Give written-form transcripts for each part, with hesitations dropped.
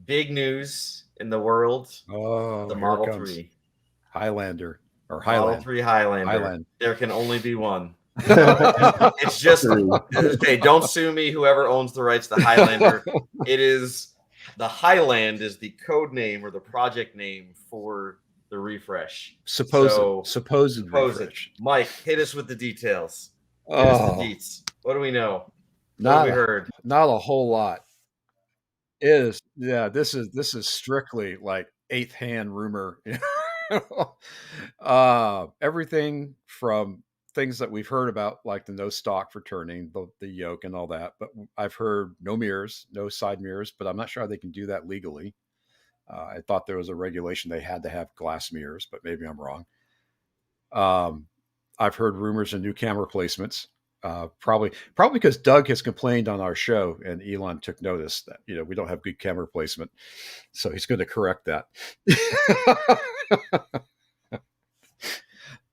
big news in the world. Oh, The here it Model comes. 3. Highlander or Model Highland. 3 Highlander. Highland. There can only be one. It's just, hey, don't sue me, whoever owns the rights to Highlander. It is, the Highland is the code name or the project name for the refresh. supposed So, refresh. Mike, hit us with the details. Hit us the Oh, deets. What do we know? What have we not heard? not a whole lot. It is, yeah, this is strictly like eighth hand rumor. Everything from things that we've heard about, like the no stock for turning, the yoke and all that. But I've heard no mirrors, no side mirrors, but I'm not sure how they can do that legally. I thought there was a regulation they had to have glass mirrors, but maybe I'm wrong. Um, I've heard rumors of new camera placements. Probably because Doug has complained on our show, and Elon took notice that we don't have good camera placement, so he's going to correct that.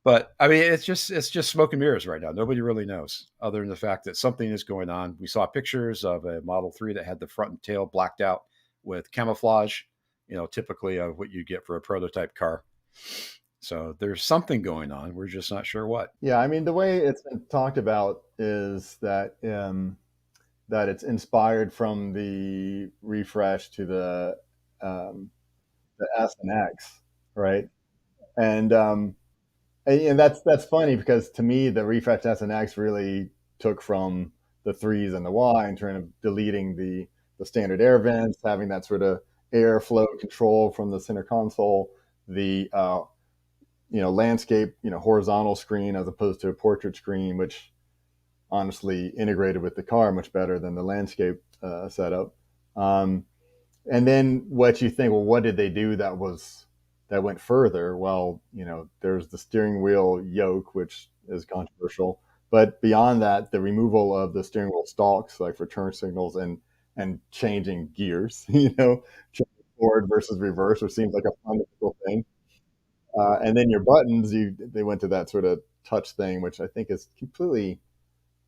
But I mean, it's just smoke and mirrors right now. Nobody really knows, other than the fact that something is going on. We saw pictures of a Model 3 that had the front and tail blacked out with camouflage, typically of what you get for a prototype car. So there's something going on. We're just not sure what. Yeah, I mean, the way it's been talked about is that it's inspired from the refresh to the S and X, right? And and that's funny because to me the refresh S and X really took from the threes and the Y in terms of deleting the standard air vents, having that sort of airflow control from the center console, the landscape, horizontal screen as opposed to a portrait screen, which honestly integrated with the car much better than the landscape setup. And then what you think, well, what did they do that went further? Well, there's the steering wheel yoke, which is controversial. But beyond that, the removal of the steering wheel stalks, like for turn signals and changing gears, changing forward versus reverse, which seems like a fundamental thing. And then your buttons, they went to that sort of touch thing, which I think is completely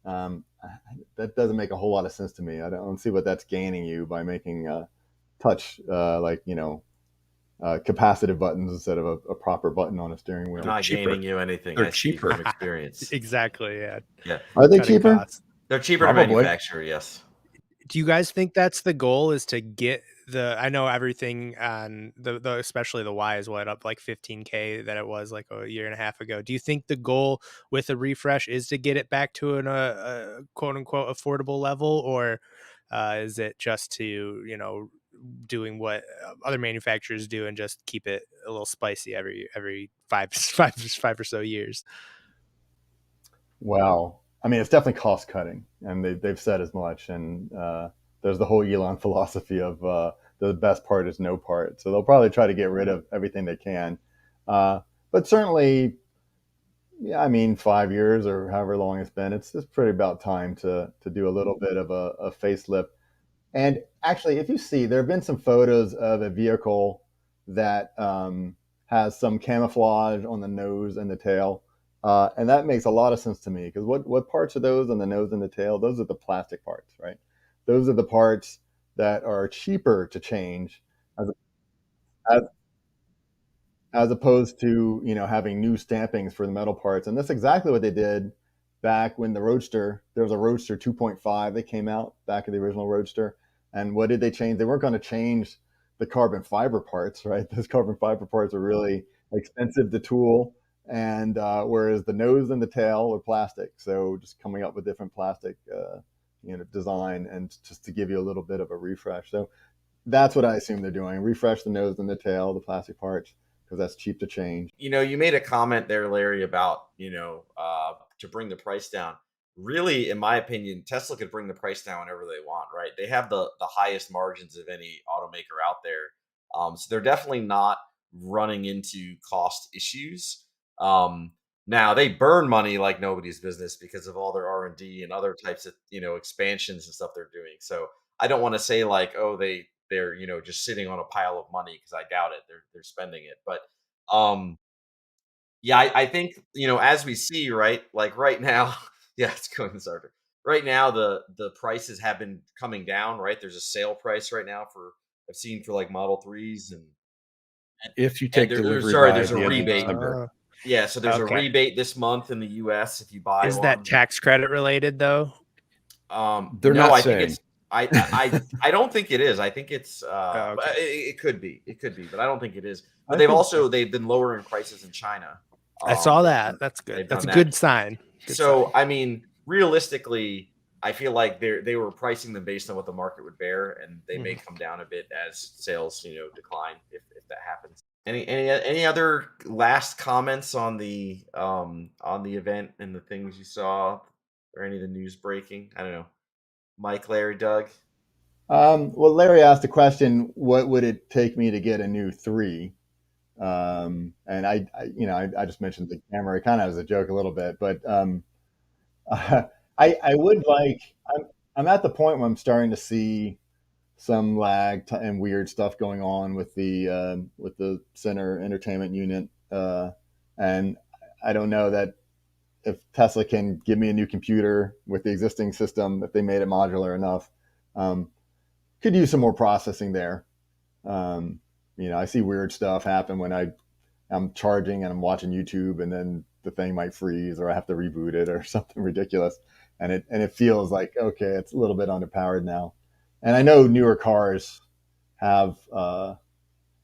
that doesn't make a whole lot of sense to me. I don't see what that's gaining you by making touch capacitive buttons instead of a proper button on a steering wheel. They're not gaining you anything. They're I speak cheaper. from experience. Exactly. Yeah. Are they Cutting cheaper? costs. They're cheaper Probably. to manufacture, yes. Do you guys think that's the goal, is to get I know everything on the especially the Y is up like 15K that it was like a year and a half ago. Do you think the goal with a refresh is to get it back to a quote unquote affordable level, or is it just to doing what other manufacturers do and just keep it a little spicy every five or so years? Well, I mean, it's definitely cost cutting, and they've said as much. And there's the whole Elon philosophy of the best part is no part. So they'll probably try to get rid of everything they can. But certainly, yeah, I mean, 5 years or however long it's been, it's pretty about time to do a little bit of a facelift. And actually, if you see, there have been some photos of a vehicle that has some camouflage on the nose and the tail. And that makes a lot of sense to me, because what parts are those on the nose and the tail? Those are the plastic parts, right? Those are the parts that are cheaper to change as as, as opposed to having new stampings for the metal parts. And that's exactly what they did back when there was a Roadster 2.5 that came out back in the original Roadster. And what did they change? They weren't going to change the carbon fiber parts, right? Those carbon fiber parts are really expensive to tool. And whereas the nose and the tail are plastic, so just coming up with different plastic, design, and just to give you a little bit of a refresh. So that's what I assume they're doing: refresh the nose and the tail, the plastic parts, because that's cheap to change. You made a comment there, Larry, about to bring the price down. Really, in my opinion, Tesla could bring the price down whenever they want, right? They have the highest margins of any automaker out there, so they're definitely not running into cost issues. Now they burn money like nobody's business because of all their R&D and other types of expansions and stuff they're doing. So I don't want to say like, oh, they're just sitting on a pile of money, because I doubt it. They're spending it. But yeah, I think as we see, right, like right now, yeah, it's going to start. Right now, the prices have been coming down, right? There's a sale price right now for I've seen for like Model 3s If you and take delivery sorry, by there's a the end of rebate. December. Oh, Yeah, so there's a okay. rebate this month in the US if you buy Is that one. tax credit related though? They're No, not I think saying. it's I don't think it is. I think it's Oh, but okay. it could be. It could be, but I don't think it is. But I think they've been lowering prices in China. I saw They've that. done That's good. they've That's done a that. good sign. Good sign. So, I mean, realistically, I feel like they were pricing them based on what the market would bear, and they may Mhm. come down a bit as sales, decline if that happens. Any other last comments on the event and the things you saw, or any of the news breaking? I don't know. Mike, Larry, Doug. well, Larry asked the question, what would it take me to get a new three? And I just mentioned the camera kind of as a joke a little bit, but I would like, I'm at the point where I'm starting to see some and weird stuff going on with the center entertainment unit, and I don't know that if Tesla can give me a new computer with the existing system, if they made it modular enough, um, could use some more processing there. Um, I see weird stuff happen when I'm charging and I'm watching YouTube, and then the thing might freeze, or I have to reboot it, or something ridiculous, and it feels like, okay, it's a little bit underpowered now. And I know newer cars have,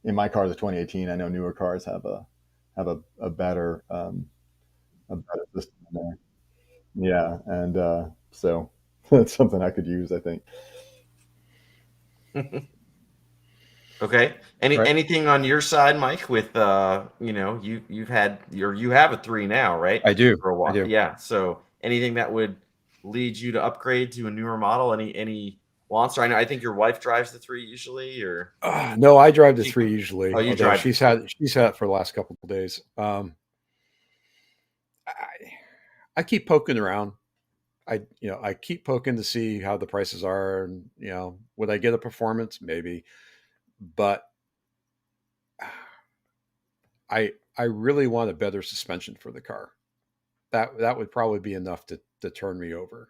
in my car, the 2018. I know newer cars have a better system in there. Yeah, and so that's something I could use, I think. Okay. All right. Anything on your side, Mike? With you have a 3 now, right? I do. For a I while, do. yeah. So anything that would lead you to upgrade to a newer model? Any wants? Or I think your wife drives the 3 usually, or No, I drive the she, 3 oh, usually, you although drive the 3. she's had it for the last couple of days. I I keep poking around. I keep poking to see how the prices are, and would I get a performance? Maybe, but I really want a better suspension for the car. That would probably be enough to turn me over.